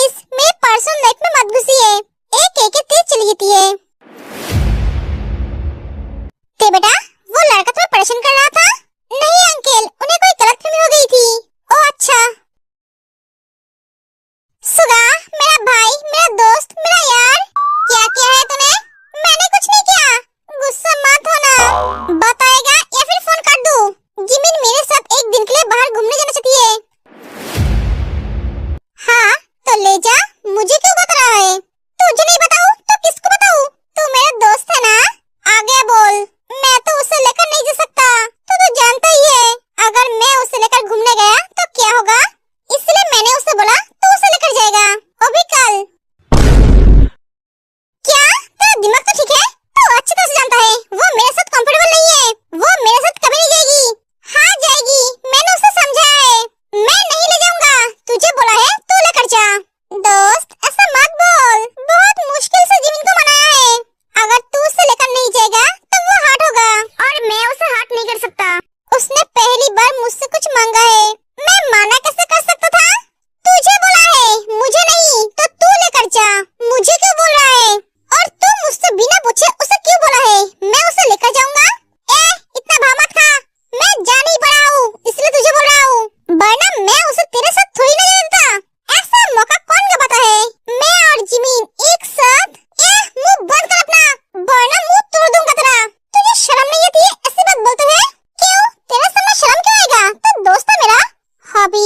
Please मेरे personal life में मत घुसिए। एक एक तीर चली जाती है। ते बेटा, वो लड़का तुम्हें परेशान कर रहा था? नहीं अंकल, उन्हें कोई गलतफहमी हो गई थी। ओह अच्छा। सुगा, मेरा भाई, मेरा दोस्त, मेरा यार, क्या किया है तूने? मैंने कुछ नहीं किया। गुस्सा मत होना। बताएगा या फिर फोन काट दूं? जिमिन मेरे साथ एक दिन के लिए बाहर घूमने जाना चाहती है। हाँ तो ले जा, मुझे क्यों बता रहा है? तुझे नहीं बताऊं तो किसको बताऊं? तू मेरा दोस्त है ना? आगे बोल। मैं तो उसे लेकर नहीं जा सकता, तो जानता ही है। अगर मैं उसे लेकर घूमने गया तो क्या होगा, इसलिए मैंने उसे बोला तो उसे लेकर जाएगा, वो भी कल। क्या तेरा दिमाग तो ठीक है? तू अच्छी तरह से जानता है वो मेरे साथ कंफर्टेबल नहीं है। वो मेरे साथ कभी नहीं जाएगी। हाँ जाएगी, मैंने उसे समझाया है। मैं नहीं ले जाऊंगा, तुझे बोला है तू लेकर जा। दोस्त ऐसा मत बोल, बहुत मुश्किल से जिमिन को मनाया है। अगर तू उसे लेकर नहीं जाएगा तो वो हर्ट होगा और मैं उसे हर्ट नहीं कर सकता। उसने पहली बार मुझसे कुछ मांगा है, मैं माना कैसे कर सकता था? तुझे बोला है, मुझे नहीं, तो तू लेकर जा। मुझे क्यों बोल रहा है? और तू मुझसे बिना पूछे उसे क्यों बोला है मैं उसे लेकर जाऊंगा? इतना भाव मत खा, मैं जा नहीं पड़ा हूँ इसलिए तुझे बोल रहा हूँ, वरना मैं उसे तेरे साथ थोड़ी ना जाता। ऐसा मौका कौन गवाता है? मैं और जिमिन एक साथ? मुंह बंद कर अपना, वरना मुंह तोड़ दूंगा तेरा। तुझे शर्म नहीं आती है ऐसी बात बोलते हुए? क्यों, तेरे सामने शर्म क्यों आएगा? तो दोस्त है मेरा। हॉबी?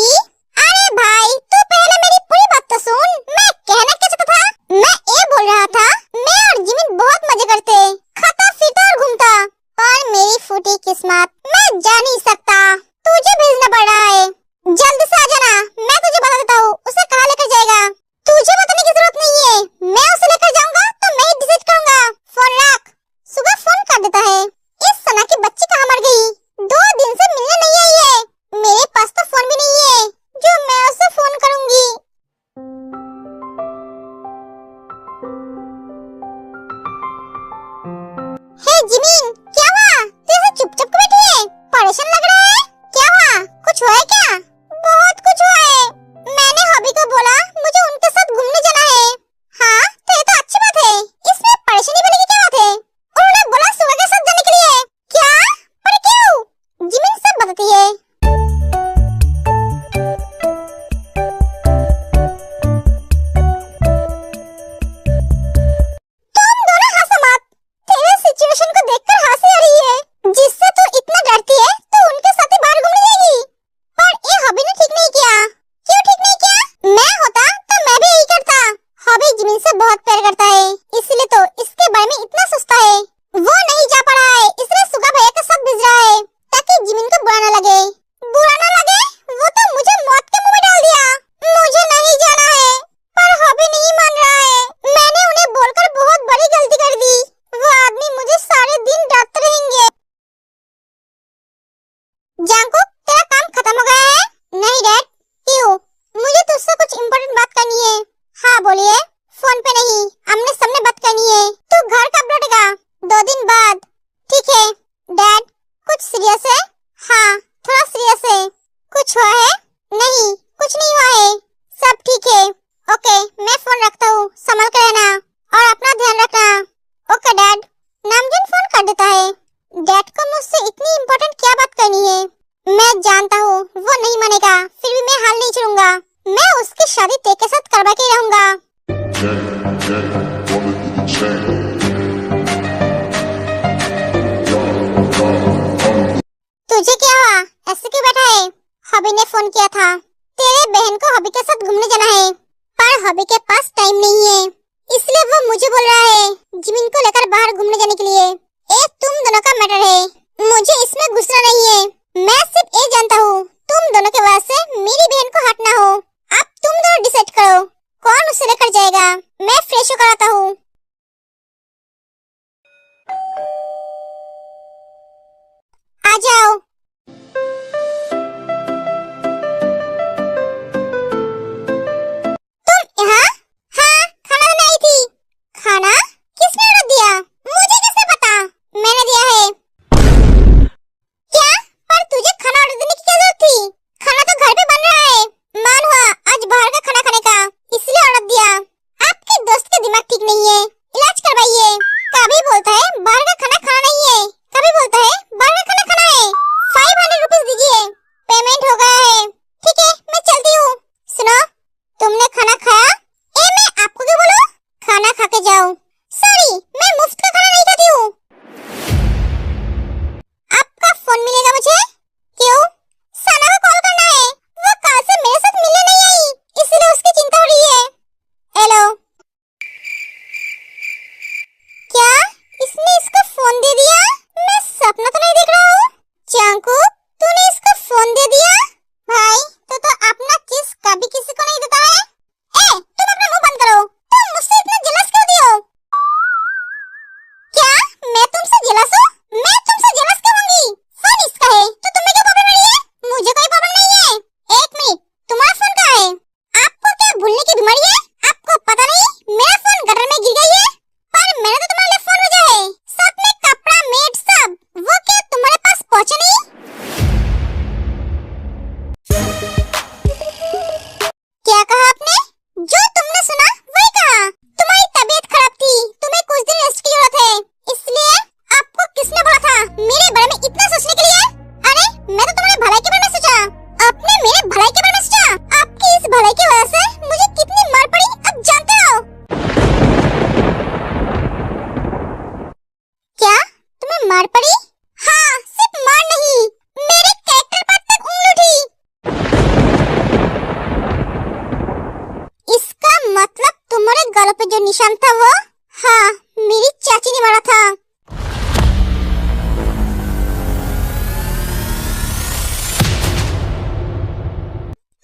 अरे भाई तू पहले मेरी पूरी बात तो सुन। मैं कहना क्या चाहता था? मैं ये बोल रहा था मैं और जिमिन बहुत मजे करते, खाता पीता और घूमता, और मेरी फूटी किस्मत मैं जा नहीं सकता। तुझे भेजना पड़ रहा है, जल्दी से आ जाना। मैं तुझे बता देता हूँ उसे कहाँ लेकर जाएगा। तुझे बताने की जरूरत नहीं है, मैं उसे लेकर जाऊंगा तो मैं ही डिसाइड करूंगा। फोन रख। सुबह फोन कर देता है। इस सना की बच्ची कहाँ मर गई? 2 दिन से मिलने नहीं आई है। मेरे पास तो फोन भी नहीं है जो मैं उसे फोन करूंगी। हे जिमिन, क्या हुआ? तू ऐसे चुपचाप क्यों बैठी है? परेशान लग रहा है। क्या हुआ? कुछ हुआ है क्या? बहुत कुछ हुआ है। मैंने हॉबी को बोला मुझे उनके साथ घूमने जाना है। हाँ तो ये तो अच्छी बात है, इसमें परेशानी वाली की क्या बात है? उन्होंने बोला सुबह के साथ जाने के लिए। क्या? पर क्यों? जिमिन सब बताती है। तुम दोनों हंसो मत, तेरे सिचुएशन को देखकर हंसी आ रही है। जिससे तू इतना डरती है तो उनके साथ ही बाहर घूमने जाएगी। पर ये हॉबी ने ठीक नहीं किया। क्यों ठीक नहीं किया? मैं होता तो मैं भी यही करता। हॉबी जिमिन से बहुत प्यार करता है, इसलिए तो इसके बारे में इतना सोचता है। वो नहीं जा पा रहा है इसलिए सुगा भैया के साथ भेज रहा है ताकि जिमिन को बुरा न लगे। बुरा न लगे? वो तो मुझे मौत के मुंह में डाल दिया। मुझे नहीं जाना है, पर हॉबी नहीं मान रहा है। मैंने उन्हें बोलकर बहुत बड़ी गलती कर दी। वो आदमी मुझे सारे दिन डांटते रहेंगे। जांकुक, तेरा काम खत्म हो गया है? नहीं डैड। क्यों? मुझे तुझसे कुछ इम्पोर्टेंट बात करनी है। हाँ बोलिए। फोन पे नहीं, आमने सामने बात करनी है। तू घर कब लौटेगा? 2 दिन बाद। ठीक है। डैड कुछ सीरियस है? हाँ थोड़ा सीरियस है। कुछ हुआ है? नहीं कुछ नहीं हुआ है, सब ठीक है। ओके मैं फोन रखता हूँ, संभल कर रहना और अपना ध्यान रखना। Okay dad. नामजन फोन कर देता है। डैड को मुझसे इतनी इम्पोर्टेंट क्या बात करनी है? मैं जानता हूँ वो नहीं मानेगा, फिर भी मैं हाल नहीं छोड़ूंगा। मैं उसकी शादी तेरे के साथ करवा के रहूंगा। तुझे क्या हुआ? ऐसे क्यों बैठा है? हॉबी ने फोन किया था, तेरे बहन को हॉबी के साथ घूमने जाना है, पर हॉबी के पास टाइम नहीं है, इसलिए वो मुझे बोल रहा है जिमिन को लेकर बाहर घूमने जाने के लिए। ये तुम दोनों का मैटर है, मुझे इसमें गुस्सा नहीं है। मैं सिर्फ ये जानता हूँ तुम दोनों के वजह से मेरी बहन को हर्ट ना हो। अब तुम दोनों डिसाइड करो कौन उसे लेकर जाएगा। मैं फ्रेश होकर आता हूँ। आ जाओ। तुम यहाँ? हाँ खाना बनाई थी। खाना किसने ऑर्डर दिया? मुझे कैसे पता? मैंने दिया है। क्या? पर तुझे खाना ऑर्डर देने की क्या जरूरत थी? खाना तो घर पे बन रहा है। मान हुआ आज बाहर का खाना खाने का, इसलिए इंसान था वो? हाँ, मेरी चाची ने मारा था।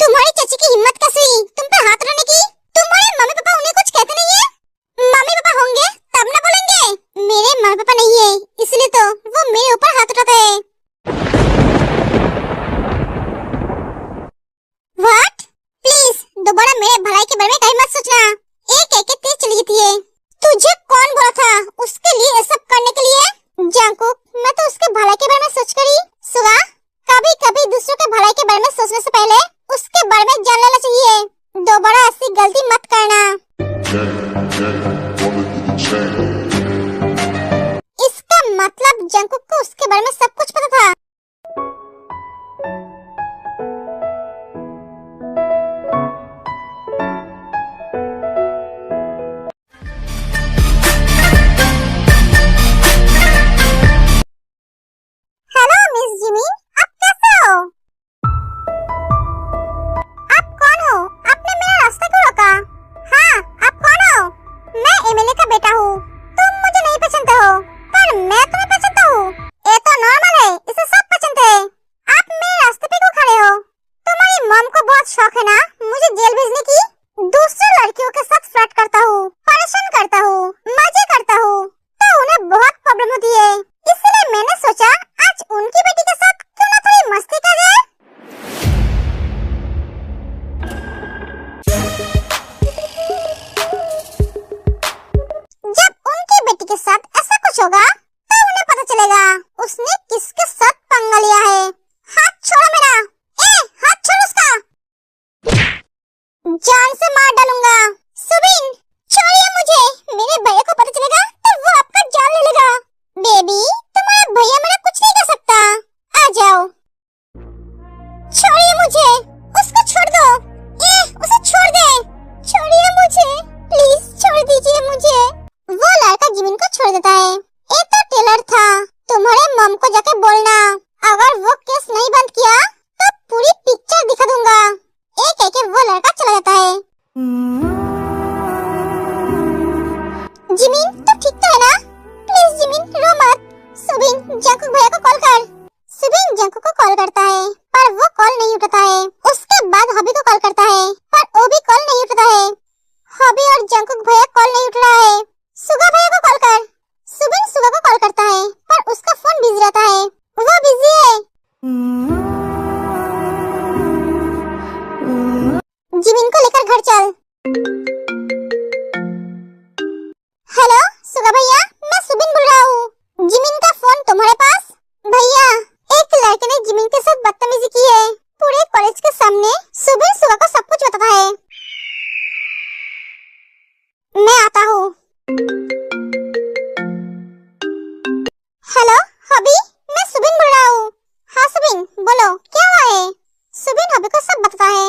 तुम्हारी चाची की हिम्मत कैसे हुई तुम पे हाथ उठाने की? तुम्हारे मम्मी पापा उन्हें कुछ कहते नहीं है? मम्मी पापा होंगे तब ना बोलेंगे। मेरे मम्मी पापा नहीं है, इसलिए तो वो मेरे ऊपर हाथ उठाते हैं। व्हाट? प्लीज दोबारा मेरे भलाई के बारे में कहीं मत सोचना। एक एक तेज चली जाती है। तुझे कौन बोला था उसके लिए ये सब करने के लिए? जंकुक, मैं तो उसके भलाई के बारे में सोच कर ही सुगा। कभी कभी दूसरों के भलाई के बारे में सोचने से पहले उसके बारे में जान लेना चाहिए। दोबारा ऐसी गलती मत करना। इसका मतलब जंकुक को उसके बारे में सब कुछ पता था। हेलो मिस जिमी, आप कैसे हो? आप कौन हो? आपने मेरा रास्ता क्यों रोका? हाँ, आप कौन हो? मैं एमएलए का बेटा हूँ। तुम मुझे नहीं पहचानते हो, पर मैं तुम्हें पहचानता हूँ। ये तो नॉर्मल है, इसे सब पहचानते हैं। आप मेरे रास्ते पे क्यों खड़े हो? तुम्हारी मॉम को बहुत शौक है ना मुझे जेल भेजने की? दूसरी लड़कियों के साथ फ्लर्ट करता हूँ, परेशान करता हूँ, मजे करता हूँ, तो उन्हें बहुत प्रॉब्लम होती है। इसलिए मैंने सोचा आज उनकी बेटी के साथ क्यों ना थोड़ी मस्ती कर जाए। जब उनकी बेटी के साथ ऐसा कुछ होगा तो उन्हें पता चलेगा उसने किसके साथ पंगा लिया है। हाथ छोड़ो मेरा। हाथ छोड़ उसका। जान से मार डालूंगा। सुबिन, छोड़िए मुझे। मेरे भैया को पता चलेगा तो वो आपका जान ले लेगा। बेबी, तुम्हारा भैया मेरा कुछ नहीं कर सकता। आ जाओ। छोड़िए मुझे। उसको छोड़ दो। उसे छोड़ दे। छोड़िए मुझे, प्लीज छोड़ दीजिए मुझे। वो लड़का जिमिन को छोड़ देता है। ये तो टेलर था। तुम्हारे मॉम को जाके बोलना, अगर वो केस नहीं बंद किया तो पूरी पिक्चर दिखा दूंगा। एक एक वो लड़का चला जाता है। जिमिन, तो ठीक तो है ना? प्लीज जिमिन, रो मत। सुबिन, जंकुक भैया को कॉल कर। सुबिन जंकुक को कॉल करता है, पर वो कॉल नहीं उठाता है। उसके बाद हॉबी को कॉल करता है, पर वो भी कॉल नहीं उठाता है। हॉबी और जंकुक भैया कॉल नहीं उठ रहा है। सुगा भैया को कॉल कर। सुबिन सुगा को कॉल करता है, पर उसका फोन बिजी रहता है। वो बिजी है। जिमिन को लेकर घर चल। हेलो सुगा भैया, मैं सुबिन बोल रहा हूँ। जिमिन का फोन तुम्हारे पास? भैया, एक लड़के ने जिमिन के साथ बदतमीजी की है। पूरे कॉलेज के सामने सुबिन सुगा को सब कुछ बताता है। मैं आता हूँ। हेलो हॉबी, मैं सुबिन बोल रहा हूँ। हाँ सुबिन, बोलो क्या हुआ है? सुबिन हॉबी को सब बताता है।